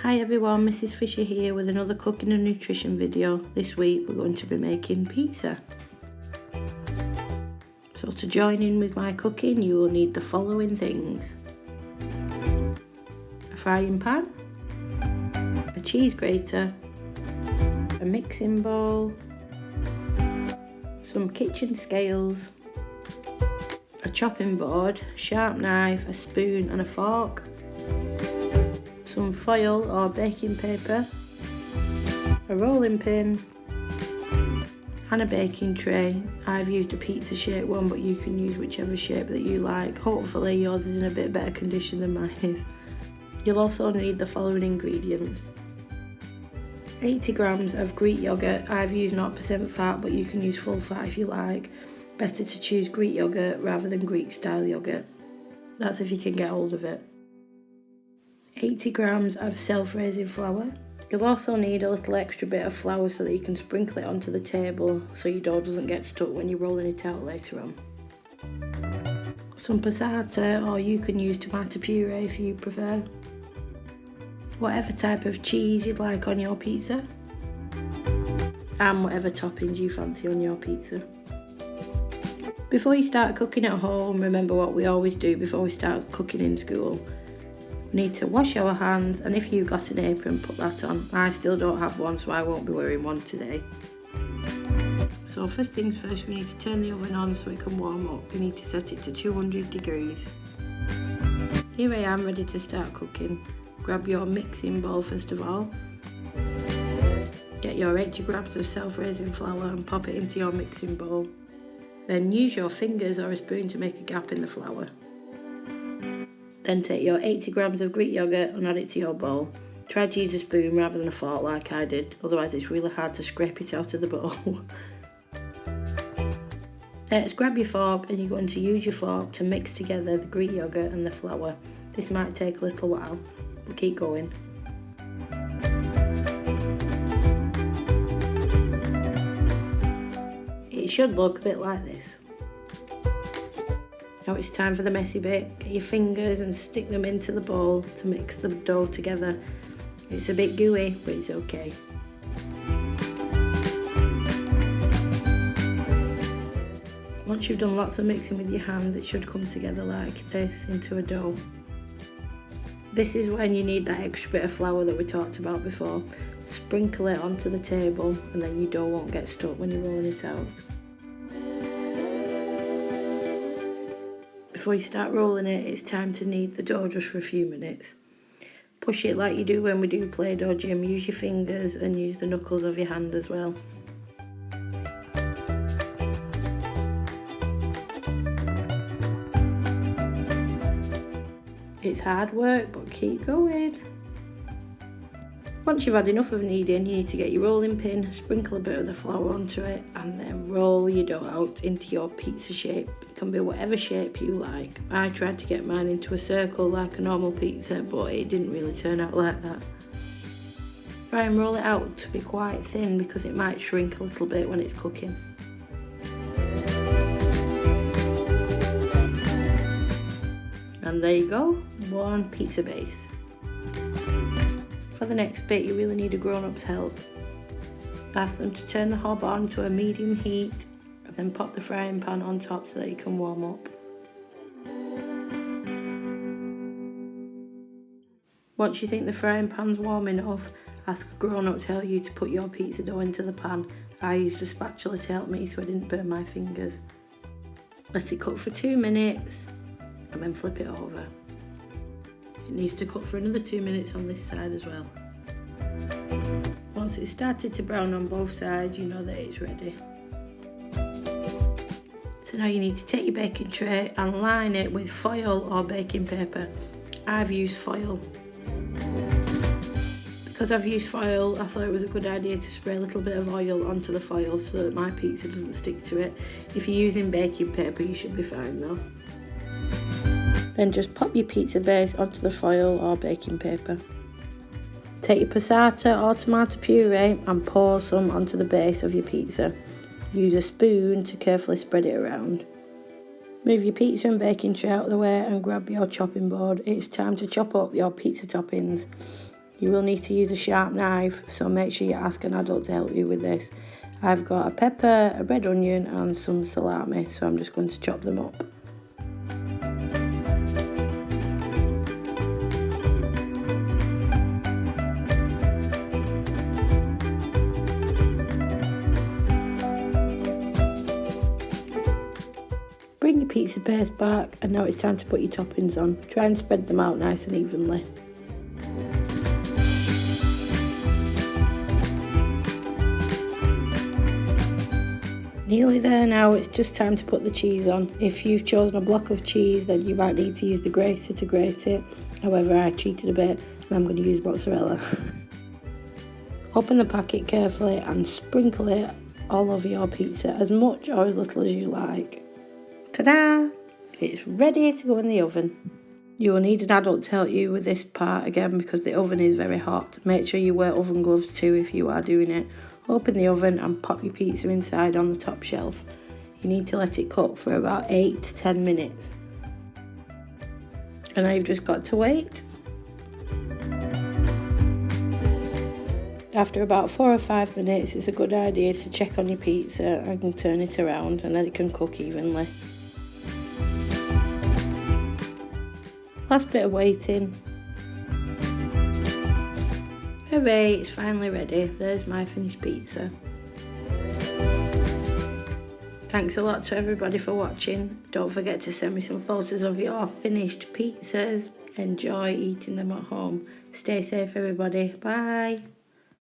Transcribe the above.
Hi everyone, Mrs Fisher here with another cooking and nutrition video. This week we're going to be making pizza. So to join in with my cooking you will need the following things: a frying pan, a cheese grater, a mixing bowl, some kitchen scales, a chopping board, sharp knife, a spoon and a fork, some foil or baking paper, a rolling pin and a baking tray. I've used a pizza shaped one, but you can use whichever shape that you like. Hopefully yours is in a bit better condition than mine is. You'll also need the following ingredients: 80 grams of Greek yogurt. I've used 0% fat, but you can use full fat if you like. Better to choose Greek yogurt rather than Greek style yogurt. That's if you can get hold of it. 80 grams of self-raising flour. You'll also need a little extra bit of flour so that you can sprinkle it onto the table so your dough doesn't get stuck when you're rolling it out later on. Some passata, or you can use tomato puree if you prefer. Whatever type of cheese you'd like on your pizza. And whatever toppings you fancy on your pizza. Before you start cooking at home, remember what we always do before we start cooking in school. We need to wash our hands, and if you've got an apron, put that on. I still don't have one, so I won't be wearing one today. So first things first, we need to turn the oven on so it can warm up. We need to set it to 200 degrees. Here I am ready to start cooking. Grab your mixing bowl first of all. Get your 80 grams of self-raising flour and pop it into your mixing bowl. Then use your fingers or a spoon to make a gap in the flour. Then take your 80 grams of Greek yogurt and add it to your bowl. Try to use a spoon rather than a fork like I did, otherwise it's really hard to scrape it out of the bowl. Next, grab your fork and you're going to use your fork to mix together the Greek yogurt and the flour. This might take a little while, but keep going. It should look a bit like this. Now it's time for the messy bit. Get your fingers and stick them into the bowl to mix the dough together. It's a bit gooey, but it's okay. Once you've done lots of mixing with your hands, it should come together like this into a dough. This is when you need that extra bit of flour that we talked about before. Sprinkle it onto the table and then your dough won't get stuck when you're rolling it out. Before you start rolling it, it's time to knead the dough just for a few minutes. Push it like you do when we do Play-Doh gym. Use your fingers and use the knuckles of your hand as well. It's hard work, but keep going. Once you've had enough of kneading, you need to get your rolling pin, sprinkle a bit of the flour onto it, and then roll your dough out into your pizza shape. It can be whatever shape you like. I tried to get mine into a circle like a normal pizza, but it didn't really turn out like that. Try and roll it out to be quite thin because it might shrink a little bit when it's cooking. And there you go, one pizza base. For the next bit, you really need a grown-up's help. Ask them to turn the hob on to a medium heat and then pop the frying pan on top so that it can warm up. Once you think the frying pan's warm enough, ask a grown-up to help you to put your pizza dough into the pan. I used a spatula to help me so I didn't burn my fingers. Let it cook for 2 minutes and then flip it over. It needs to cook for another 2 minutes on this side as well. Once it's started to brown on both sides, you know that it's ready. So now you need to take your baking tray and line it with foil or baking paper. I've used foil. Because I've used foil, I thought it was a good idea to spray a little bit of oil onto the foil so that my pizza doesn't stick to it. If you're using baking paper, you should be fine though. Then just pop your pizza base onto the foil or baking paper. Take your passata or tomato puree and pour some onto the base of your pizza. Use a spoon to carefully spread it around. Move your pizza and baking tray out of the way and grab your chopping board. It's time to chop up your pizza toppings. You will need to use a sharp knife, so make sure you ask an adult to help you with this. I've got a pepper, a red onion and some salami, so I'm just going to chop them up. Bring your pizza paste back, and now it's time to put your toppings on. Try and spread them out nice and evenly. Nearly there now, it's just time to put the cheese on. If you've chosen a block of cheese, then you might need to use the grater to grate it. However, I cheated a bit and I'm going to use mozzarella. Open the packet carefully and sprinkle it all over your pizza, as much or as little as you like. Ta-da! It's ready to go in the oven. You will need an adult to help you with this part again because the oven is very hot. Make sure you wear oven gloves too if you are doing it. Open the oven and pop your pizza inside on the top shelf. You need to let it cook for about 8 to 10 minutes. And now you've just got to wait. After about 4 or 5 minutes, it's a good idea to check on your pizza and turn it around, and then it can cook evenly. Last bit of waiting. Hooray, it's finally ready. There's my finished pizza. Thanks a lot to everybody for watching. Don't forget to send me some photos of your finished pizzas. Enjoy eating them at home. Stay safe, everybody. Bye.